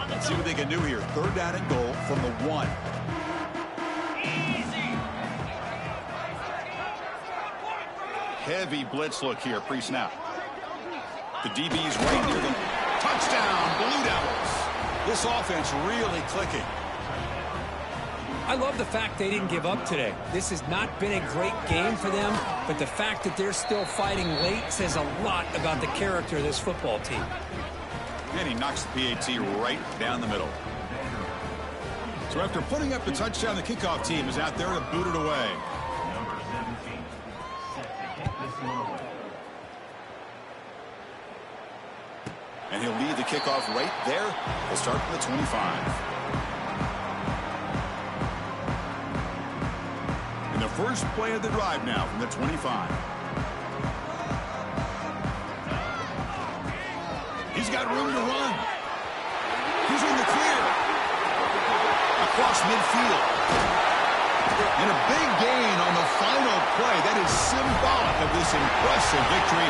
Let's see what they can do here. 3rd down and goal from the 1. Heavy blitz look here, pre-snap. The DB's right near them. Touchdown, Blue Devils. This offense really clicking. I love the fact they didn't give up today. This has not been a great game for them, but the fact that they're still fighting late says a lot about the character of this football team. And he knocks the PAT right down the middle. So after putting up the touchdown, the kickoff team is out there to boot it away. And he'll lead the kickoff right there. He'll start from the 25. And the first play of the drive now from the 25. He's got room to run. He's in the clear. Across midfield. And a big gain on the final play. That is symbolic of this impressive victory.